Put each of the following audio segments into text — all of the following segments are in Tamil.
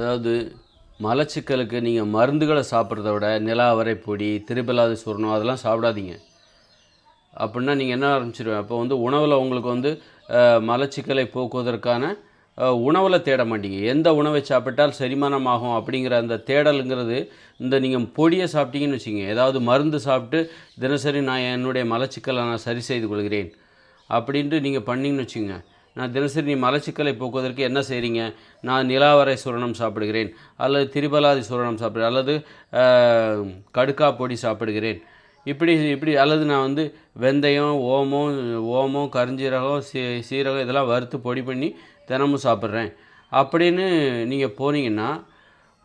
அதாவது மலச்சிக்கலுக்கு நீங்கள் மருந்துகளை சாப்பிட்றத விட நிலாவரை பொடி, திரிபலாதி சூரணம் அதெல்லாம் சாப்பிடாதீங்க. அப்படின்னா நீங்கள் என்ன ஆரம்பிச்சிடுவேன், அப்போ வந்து உணவில் உங்களுக்கு வந்து மலச்சிக்கலை போக்குவதற்கான உணவில் தேட மாட்டீங்க. எந்த உணவை சாப்பிட்டால் செரிமானம் ஆகும் அப்படிங்கிற அந்த தேடலுங்கிறது இந்த நீங்கள் பொடியை சாப்பிட்டீங்கன்னு வச்சுங்க, ஏதாவது மருந்து சாப்பிட்டு தினசரி நான் என்னுடைய மலச்சிக்கலை நான் சரி செய்து கொள்கிறேன் அப்படின்ட்டு நீங்கள் பண்ணிங்கன்னு வச்சுங்க, நான் தினசரி நீ மலச்சிக்கலை போக்குவதற்கு என்ன செய்கிறீங்க, நான் நிலாவரை சூரணம் சாப்பிடுகிறேன், அல்லது திரிபலாதி சூரணம் சாப்பிடுகிறேன், அல்லது கடுக்கா பொடி சாப்பிடுகிறேன், இப்படி அல்லது நான் வந்து வெந்தயம், ஓமம், கருஞ்சீரகம், சீரகம் இதெல்லாம் வறுத்து பொடி பண்ணி தினமும் சாப்பிட்றேன் அப்படின்னு நீங்கள் போனீங்கன்னா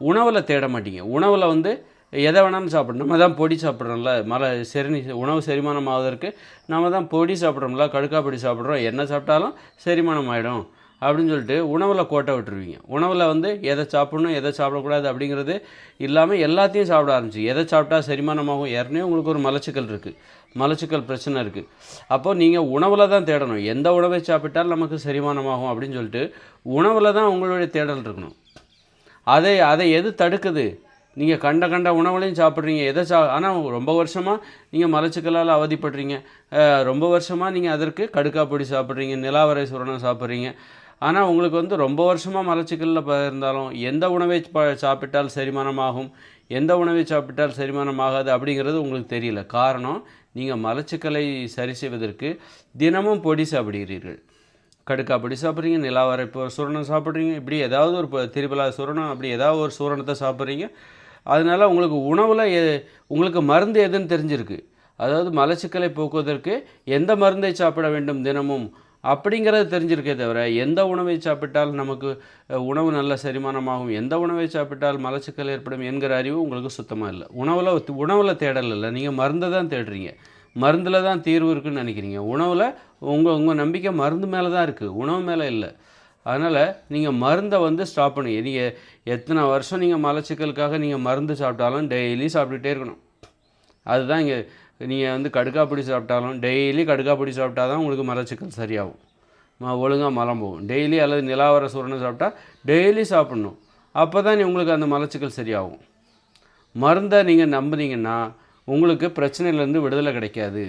உணவில் தேட மாட்டீங்க. உணவில் வந்து எதை வேணாலும் சாப்பிடணும். நம்ம தான் பொடி சாப்பிட்றோம்ல, உணவு செரிமானம் ஆவதற்கு நம்ம தான் பொடி சாப்பிட்றோம்ல, கடுக்கா பொடி சாப்பிட்றோம், என்ன சாப்பிட்டாலும் செரிமானம் ஆகிடும் அப்படின்னு சொல்லிட்டு உணவில் கோட்டை விட்டுருவீங்க. உணவில் வந்து எதை சாப்பிடணும் எதை சாப்பிடக்கூடாது அப்படிங்கிறது இல்லாமல் எல்லாத்தையும் சாப்பிட ஆரம்பிச்சு எதை சாப்பிட்டா செரிமானமாகும். ஏற்கனவே உங்களுக்கு ஒரு மலச்சிக்கல் இருக்குது, மலச்சிக்கல் பிரச்சனை இருக்குது. அப்போது நீங்கள் உணவில் தான் தேடணும். எந்த உணவை சாப்பிட்டால் நமக்கு செரிமானமாகும் அப்படின்னு சொல்லிட்டு உணவில் தான் உங்களுடைய தேடல் இருக்கணும். அதை எது தடுக்குது, நீங்கள் கண்ட உணவுலையும் சாப்பிட்றீங்க, ஆனால் ரொம்ப வருஷமாக நீங்கள் மலச்சிக்கலால் அவதிப்படுறீங்க, ரொம்ப வருஷமாக நீங்கள் அதற்கு கடுக்கா பொடி சாப்பிட்றீங்க, நிலாவரை சூரணம் சாப்பிட்றீங்க. ஆனால் உங்களுக்கு வந்து ரொம்ப வருஷமாக மலச்சிக்கலில் இருந்தாலும் எந்த உணவை சாப்பிட்டால் செரிமானமாகும், எந்த உணவை சாப்பிட்டால் செரிமானமாகாது அப்படிங்கிறது உங்களுக்கு தெரியல. காரணம், நீங்கள் மலச்சிக்கலை சரி செய்வதற்கு தினமும் பொடி சாப்பிடுகிறீர்கள். கடுக்கா பொடி சாப்பிட்றீங்க, நிலாவரை சூரணம் சாப்பிட்றீங்க, இப்படி ஏதாவது ஒரு திரிபலா சூரணம், அப்படி ஏதாவது ஒரு சூரணத்தை சாப்பிட்றீங்க. அதனால் உங்களுக்கு உணவில் உங்களுக்கு மருந்து எதுன்னு தெரிஞ்சிருக்கு. அதாவது மலச்சிக்கலை போக்குவதற்கு எந்த மருந்தை சாப்பிட வேண்டும் தினமும் அப்படிங்கிறது தெரிஞ்சிருக்கே தவிர எந்த உணவை சாப்பிட்டால் நமக்கு உணவு நல்ல செரிமானமாகும், எந்த உணவை சாப்பிட்டால் மலச்சிக்கல் ஏற்படும் என்கிற அறிவு உங்களுக்கு சுத்தமாக இல்லை. உணவில் தேடல் இல்லை, நீங்கள் மருந்தை தான் தேடுறீங்க. மருந்தில் தான் தீர்வு இருக்குதுன்னு நினைக்கிறீங்க. உணவில் உங்கள் நம்பிக்கை மருந்து மேலே தான் இருக்குது, உணவு மேலே இல்லை. அதனால் நீங்கள் மருந்தை வந்து ஸ்டாப் பண்ணுங்க. நீங்கள் எத்தனை வருஷம் நீங்கள் மலச்சிக்கலுக்காக நீங்கள் மருந்து சாப்பிட்டாலும் டெய்லி சாப்பிட்டுட்டே இருக்கணும். அதுதான் இங்கே நீங்கள் வந்து கடுக்கா பொடி சாப்பிட்டாலும் டெய்லி கடுக்கா பொடி சாப்பிட்டா தான் உங்களுக்கு மலச்சிக்கல் சரியாகும், ஒழுங்காக மலம் போகும். டெய்லி அல்லது நிலாவர சூரணம் சாப்பிட்டா டெய்லி சாப்பிட்ணும். அப்போ தான் உங்களுக்கு அந்த மலச்சிக்கல் சரியாகும். மருந்தை நீங்கள் நம்புனீங்கன்னா உங்களுக்கு பிரச்சனையிலேருந்து விடுதலை கிடைக்காது.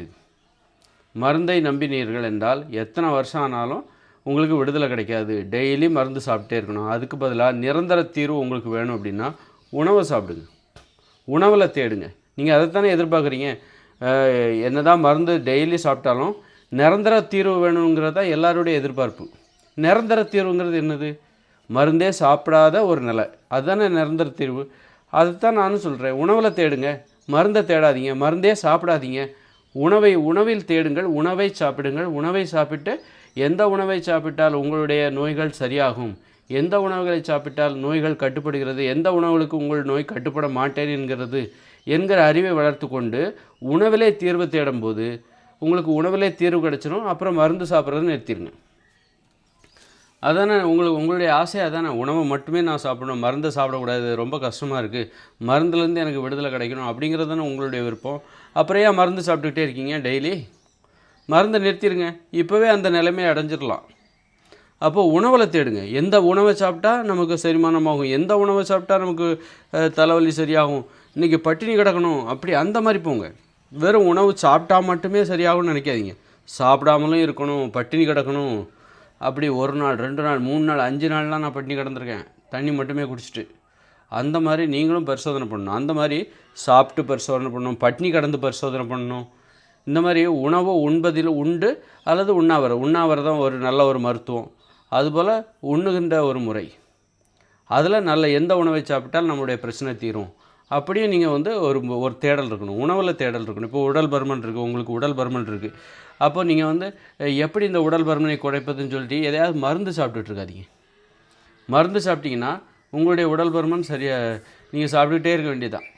மருந்தை நம்பினீர்கள் என்றால் எத்தனை வருஷம் ஆனாலும் உங்களுக்கு விடுதலை கிடைக்காது. டெய்லி மருந்து சாப்பிட்டே இருக்கணும். அதுக்கு பதிலாக நிரந்தர தீர்வு உங்களுக்கு வேணும் அப்படின்னா உணவை சாப்பிடுங்க, உணவில் தேடுங்க. நீங்கள் அதைத்தானே எதிர்பார்க்குறீங்க. என்ன தான் மருந்து டெய்லி சாப்பிட்டாலும் நிரந்தர தீர்வு வேணுங்கிறது தான் எல்லாருடைய எதிர்பார்ப்பு. நிரந்தர தீர்வுங்கிறது என்னது? மருந்தே சாப்பிடாத ஒரு நிலை, அதுதானே நிரந்தர தீர்வு. அதுதான் நானும் சொல்கிறேன். உணவில் தேடுங்க, மருந்தை தேடாதீங்க, மருந்தே சாப்பிடாதீங்க. உணவில் தேடுங்கள், உணவை சாப்பிடுங்கள். உணவை சாப்பிட்டு எந்த உணவை சாப்பிட்டால் உங்களுடைய நோய்கள் சரியாகும், எந்த உணவுகளை சாப்பிட்டால் நோய்கள் கட்டுப்படுகிறது, எந்த உணவுகளுக்கு உங்கள் நோய் கட்டுப்பட மாட்டேன் என்கிற அறிவை வளர்த்து கொண்டு உணவிலே தீர்வு தேடும்போது உங்களுக்கு உணவிலே தீர்வு கிடச்சிடும். அப்புறம் மருந்து சாப்பிட்றது நிறுத்திடுங்க. அதானே உங்களுடைய ஆசை. அதானே உணவை மட்டுமே நான் சாப்பிடணும், மருந்தை சாப்பிடக்கூடாது, ரொம்ப கஷ்டமாக இருக்குது, மருந்துலேருந்து எனக்கு விடுதலை கிடைக்கணும் அப்படிங்கிறது தானே உங்களுடைய விருப்பம். அப்புறம் ஏன் மருந்து சாப்பிட்டுக்கிட்டே இருக்கீங்க டெய்லி? மருந்தை நிறுத்திடுங்க, இப்போவே அந்த நிலைமையை அடைஞ்சிடலாம். அப்போது உணவில் தேடுங்க. எந்த உணவை சாப்பிட்டா நமக்கு செரிமானமாகும், எந்த உணவை சாப்பிட்டா நமக்கு தலைவலி சரியாகும், இன்றைக்கி பட்டினி கிடக்கணும் அப்படி அந்த மாதிரி போங்க. வெறும் உணவு சாப்பிட்டா மட்டுமே சரியாகும்னு நினைக்காதீங்க. சாப்பிடாமலும் இருக்கணும், பட்டினி கிடக்கணும், அப்படி 1 நாள் 2 நாள் 3 நாள் 5 நாள்லாம் நான் பட்டினி கிடந்திருக்கேன் தண்ணி மட்டுமே குடிச்சிட்டு. அந்த மாதிரி நீங்களும் பரிசோதனை பண்ணணும். அந்த மாதிரி சாப்பிட்டு பரிசோதனை பண்ணணும், பட்டினி கிடந்து பரிசோதனை பண்ணணும். இந்த மாதிரி உணவு உண்பதில் உண்டு அல்லது உண்ணாவிரதம் ஒரு நல்ல ஒரு மருத்துவம். அதுபோல் உண்ணுகின்ற ஒரு முறை, அதில் நல்ல எந்த உணவை சாப்பிட்டால் நம்மளுடைய பிரச்சனை தீரும் அப்படியே நீங்கள் வந்து ஒரு தேடல் இருக்கணும், உணவில் தேடல் இருக்கணும். இப்போ உடல் பருமன் இருக்குது, உங்களுக்கு உடல் பருமன் இருக்குது. அப்போ நீங்கள் வந்து எப்படி இந்த உடல் பருமனை குறைப்பதுன்னு சொல்லிட்டு எதையாவது மருந்து சாப்பிட்டுட்டு இருக்காதீங்க. மருந்து சாப்பிட்டிங்கன்னா உங்களுடைய உடல் பருமன் சரியாக நீங்கள் சாப்பிட்டுக்கிட்டே இருக்க வேண்டியதான்.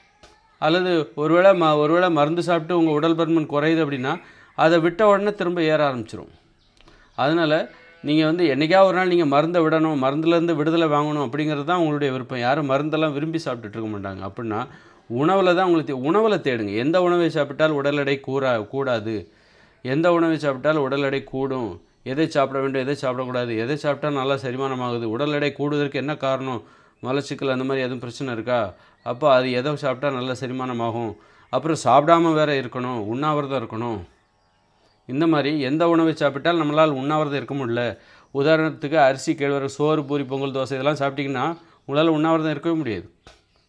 அல்லது ஒருவேளை மருந்து சாப்பிட்டு உங்கள் உடல் பருமன் குறையுது அப்படின்னா அதை விட்ட உடனே திரும்ப ஏற ஆரம்பிச்சிடும். அதனால் நீங்கள் வந்து என்றைக்காவது ஒரு நாள் நீங்கள் மருந்தை விடணும், மருந்துலேருந்து விடுதலை வாங்கணும் அப்படிங்கிறது தான் உங்களுடைய விருப்பம். யாரும் மருந்தெல்லாம் விரும்பி சாப்பிட்டுட்டு இருக்க மாட்டாங்க. அப்படின்னா உணவில் தான் உங்களுக்கு உணவில் தேடுங்க. எந்த உணவை சாப்பிட்டால் உடல் எடை கூடாது, எந்த உணவை சாப்பிட்டால் உடல் எடை கூடும், எதை சாப்பிட வேண்டும், எதை சாப்பிடக்கூடாது, எதை சாப்பிட்டா நல்லா செரிமானமாகுது, உடல் எடை கூடுவதற்கு என்ன காரணம், மலச்சிக்கல் அந்த மாதிரி எதுவும் பிரச்சனை இருக்கா? அப்போ அது எதை சாப்பிட்டா நல்ல செரிமானமாகும்? அப்புறம் சாப்பிடாம வேற இருக்கணும், உண்ணாவிரதம் இருக்கணும். இந்த மாதிரி எந்த உணவை சாப்பிட்டால் நம்மளால் உண்ணாவிரதம் இருக்க முடியல. உதாரணத்துக்கு அரிசி, கேழ்வரகு, சோறு, பூரி, பொங்கல், தோசை இதெல்லாம் சாப்பிட்டிங்கன்னா உங்களால் உண்ணாவிரதம் இருக்கவே முடியாது.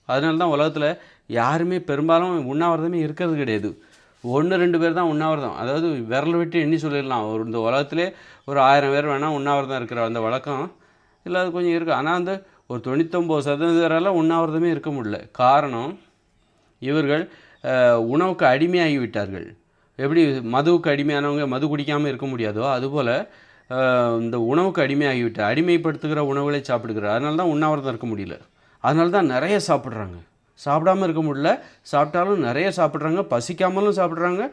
அதனால தான் உலகத்தில் யாருமே பெரும்பாலும் உண்ணாவிரதமே இருக்கிறது கிடையாது. 1, 2 பேர் தான் உண்ணாவிரதம். அதாவது விரல் விட்டு எண்ணி சொல்லிடலாம். இந்த உலகத்திலே ஒரு 1000 பேர் வேணால் உண்ணாவிரதம் இருக்கிற அந்த வழக்கம் இல்லை, அது கொஞ்சம் இருக்குது. ஆனால் அந்த ஒரு 99% உண்ணாவிரதமே இருக்க முடியல. காரணம், இவர்கள் உணவுக்கு அடிமையாகி விட்டார்கள். எப்படி மதுவுக்கு அடிமையானவங்க மது குடிக்காமல் இருக்க முடியாதோ, அதுபோல் இந்த உணவுக்கு அடிமையாகிவிட்டார். அடிமைப்படுத்துகிற உணவுகளை சாப்பிடுகிறார். அதனால தான் உண்ணாவிரதம் இருக்க முடியல. அதனால தான் நிறைய சாப்பிட்றாங்க. சாப்பிடாமல் இருக்க முடியல, சாப்பிட்டாலும் நிறைய சாப்பிட்றாங்க, பசிக்காமலும் சாப்பிட்றாங்க.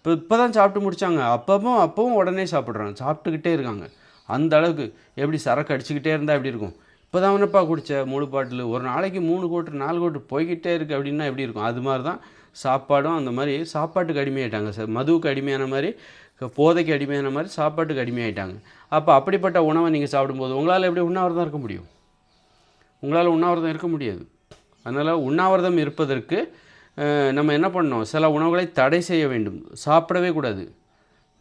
இப்போ தான் சாப்பிட்டு முடித்தாங்க, அப்பவும் உடனே சாப்பிட்றாங்க, சாப்பிட்டுக்கிட்டே இருக்காங்க. அந்த அளவுக்கு. எப்படி சரக்கு அடிச்சுக்கிட்டே இருந்தால் எப்படி இருக்கும்? இப்போ தான் அவனப்பா குடித்த 3 பாட்டில், ஒரு நாளைக்கு 3 கோட்டு 4 கோட்டு போய்கிட்டே இருக்குது அப்படின்னா எப்படி இருக்கும்? அது மாதிரி தான் சாப்பாடும். அந்த மாதிரி சாப்பாட்டுக்கு அடிமையாயிட்டாங்க சார். மதுவுக்கு அடிமையான மாதிரி, போதைக்கு அடிமையான மாதிரி சாப்பாட்டுக்கு அடிமையாயிட்டாங்க. அப்போ அப்படிப்பட்ட உணவை நீங்கள் சாப்பிடும்போது உங்களால் எப்படி உண்ணாவிரதம் இருக்க முடியும்? உங்களால் உண்ணாவிரதம் இருக்க முடியாது. அதனால் உண்ணாவிரதம் இருப்பதற்கு நம்ம என்ன பண்ணணும்? சில உணவுகளை தடை செய்ய வேண்டும். சாப்பிடவே கூடாது.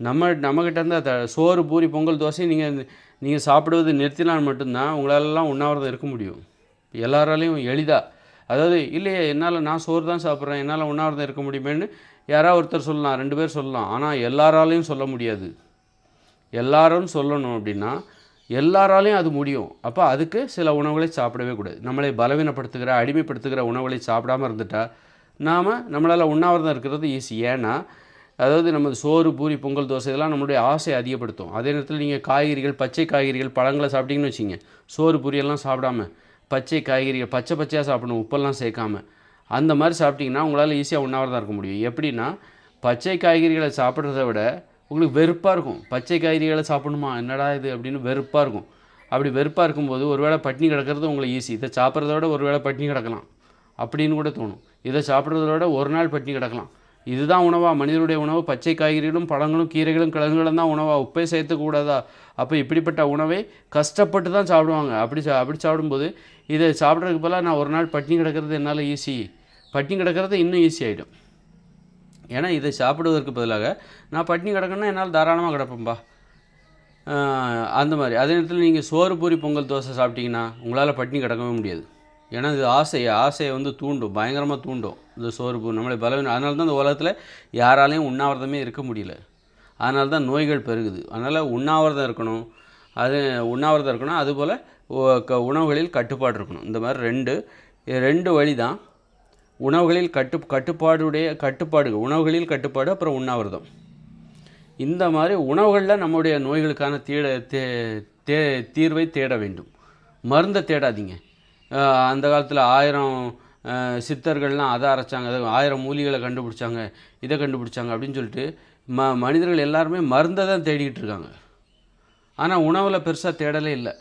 நம்மக்கிட்ட இருந்தால் சோறு, பூரி, பொங்கல், தோசை நீங்கள் சாப்பிடுவது நிறுத்தினால் மட்டும்தான் உங்களாலெல்லாம் உண்ணாவிரதம் இருக்க முடியும். எல்லாராலையும் எளிதாக, அதாவது இல்லையே நான் சோறு தான் சாப்பிட்றேன், என்னால் உண்ணாவிரதம் இருக்க முடியுமேன்னு யாராவது ஒருத்தர் சொல்லலாம், 2 பேர் சொல்லலாம். ஆனால் எல்லாராலையும் சொல்ல முடியாது. எல்லாரும் சொல்லணும் அப்படின்னா எல்லாராலையும் அது முடியும். அப்போ அதுக்கு சில உணவுகளை சாப்பிடவே கூடாது. நம்மளை பலவீனப்படுத்துகிற, அடிமைப்படுத்துகிற உணவுகளை சாப்பிடாமல் இருந்துட்டால் நம்மளால் உண்ணாவிரதம் இருக்கிறது ஈஸி. ஏன்னா அதாவது நமது சோறு, பூரி, பொங்கல், தோசை இதெல்லாம் நம்மளுடைய ஆசையை அதிகப்படுத்தும். அதே நேரத்தில் நீங்கள் காய்கறிகள், பச்சை காய்கறிகள், பழங்களை சாப்பிட்டீங்கன்னு வச்சிங்க, சோறு பூரியெல்லாம் சாப்பிடாம பச்சை காய்கறிகள் பச்சையாக சாப்பிடணும், உப்பெல்லாம் சேர்க்காம. அந்த மாதிரி சாப்பிட்டிங்கன்னா உங்களால் ஈஸியாக உண்ணாவிரதம் இருக்க முடியும். எப்படின்னா, பச்சை காய்கறிகளை சாப்பிட்றத விட உங்களுக்கு வெறுப்பாக இருக்கும். பச்சை காய்கறிகளை சாப்பிடணுமா, என்னடா இது அப்படின்னு வெறுப்பாக இருக்கும். அப்படி வெறுப்பாக இருக்கும்போது ஒரு வேளை பட்டினி கிடக்கிறது உங்களுக்கு ஈஸி. இதை சாப்பிட்றத விட ஒரு வேளை பட்டினி கிடக்கலாம் அப்படின்னு கூட தோணும். இதை சாப்பிட்றத விட ஒரு நாள் பட்டினி கிடக்கலாம். இதுதான் உணவா? மனிதனுடைய உணவு பச்சை காய்கறிகளும், பழங்களும், கீரைகளும், கிழங்குகளும் தான் உணவா? உப்பை சேர்த்துக்கூடாதா? அப்போ இப்படிப்பட்ட உணவை கஷ்டப்பட்டு தான் சாப்பிடுவாங்க. அப்படி சாப்பிடும்போது இதை சாப்பிட்றதுக்கு பதிலாக நான் ஒரு நாள் பட்டினி கிடக்கிறது என்னால் ஈஸி, பட்டினி கிடக்கிறது இன்னும் ஈஸி ஆகிடும். ஏன்னா இதை சாப்பிடுவதற்கு பதிலாக நான் பட்டினி கிடக்கணும்னா என்னால் தாராளமாக கிடப்பேன்பா, அந்த மாதிரி. அதே நேரத்தில் நீங்கள் சோறு, பூரி, பொங்கல், தோசை சாப்பிட்டீங்கன்னா உங்களால் பட்டினி கிடக்கவே முடியாது. ஏன்னா இது ஆசையை வந்து தூண்டும், பயங்கரமாக தூண்டும் இந்த சோறு, பூ நம்மளை பலவீனம். அதனால தான் இந்த உலகத்தில் யாராலையும் உண்ணாவிரதமே இருக்க முடியல. அதனால தான் நோய்கள் பெருகுது. அதனால் உண்ணாவிரதம் இருக்கணும். அதுபோல் உணவுகளில் கட்டுப்பாடு இருக்கணும். இந்த மாதிரி ரெண்டு வழி தான். உணவுகளில் கட்டுப்பாடு, உணவுகளில் கட்டுப்பாடு, அப்புறம் உண்ணாவிரதம். இந்த மாதிரி உணவுகளில் நம்முடைய நோய்களுக்கான தீர்வை தேட வேண்டும். மருந்தை தேடாதீங்க. அந்த காலத்தில் 1000 சித்தர்கள்லாம் அதை அரைச்சாங்க, 1000 மூலிகளை கண்டுபிடிச்சாங்க, இதை கண்டுபிடிச்சாங்க அப்படின்னு சொல்லிட்டு மனிதர்கள் எல்லாருமே மருந்தை தான் தேடிக்கிட்டு இருக்காங்க. ஆனால் உணவில் பெருசாக தேடலே இல்லை.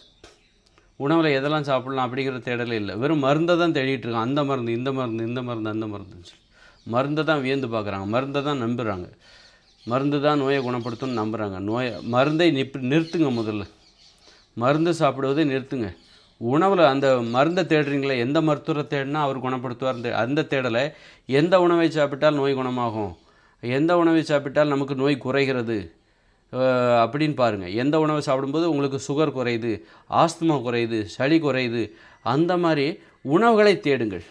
உணவில் எதெல்லாம் சாப்பிட்லாம் அப்படிங்கிற தேடலே இல்லை. வெறும் மருந்தை தான் தேடிட்டு இருக்காங்க. அந்த மருந்து, இந்த மருந்து, அந்த மருந்துன்னு சொல்லி மருந்தை தான் வியந்து பார்க்குறாங்க, மருந்தை தான் நம்புகிறாங்க. மருந்து தான் நோயை குணப்படுத்தும்னு நம்புகிறாங்க. மருந்தை நிறுத்துங்க. முதல்ல மருந்து சாப்பிடுவதை நிறுத்துங்க. உணவில் அந்த மருந்தை தேடுறீங்களே, எந்த மருத்துவரை தேடினா அவர் குணப்படுத்துவார், அந்த தேடலை. எந்த உணவை சாப்பிட்டால் நோய் குணமாகும், எந்த உணவை சாப்பிட்டால் நமக்கு நோய் குறைகிறது அப்படின்னு பாருங்கள். எந்த உணவை சாப்பிடும்போது உங்களுக்கு சுகர் குறையுது, ஆஸ்துமா குறையுது, சளி குறையுது, அந்த மாதிரி உணவுகளை தேடுங்கள்.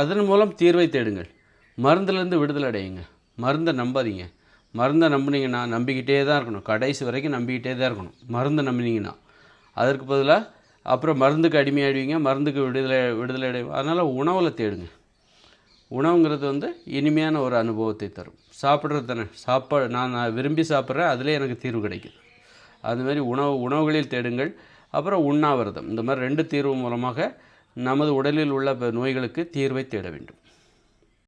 அதன் மூலம் தீர்வை தேடுங்கள். மருந்துலேருந்து விடுதலை அடையுங்க. மருந்தை நம்பாதீங்க. மருந்தை நம்பினீங்கன்னா நம்பிக்கிட்டே தான் இருக்கணும், கடைசி வரைக்கும் நம்பிக்கிட்டே தான் இருக்கணும். மருந்தை நம்பினீங்கன்னா அதற்கு பதிலாக அப்புறம் மருந்துக்கு அடிமையாடுவீங்க, மருந்துக்கு விடுதலை அடைவீங்க. அதனால் உணவில் தேடுங்க. உணவுங்கிறது வந்து இனிமையான ஒரு அனுபவத்தை தரும். சாப்பிட்றது தானே, நான் விரும்பி சாப்பிட்றேன், அதிலே எனக்கு தீர்வு கிடைக்குது. அதுமாதிரி உணவுகளில் தேடுங்கள். அப்புறம் உண்ணாவிரதம். இந்த மாதிரி 2 தீர்வு மூலமாக நமது உடலில் உள்ள நோய்களுக்கு தீர்வை தேட வேண்டும்.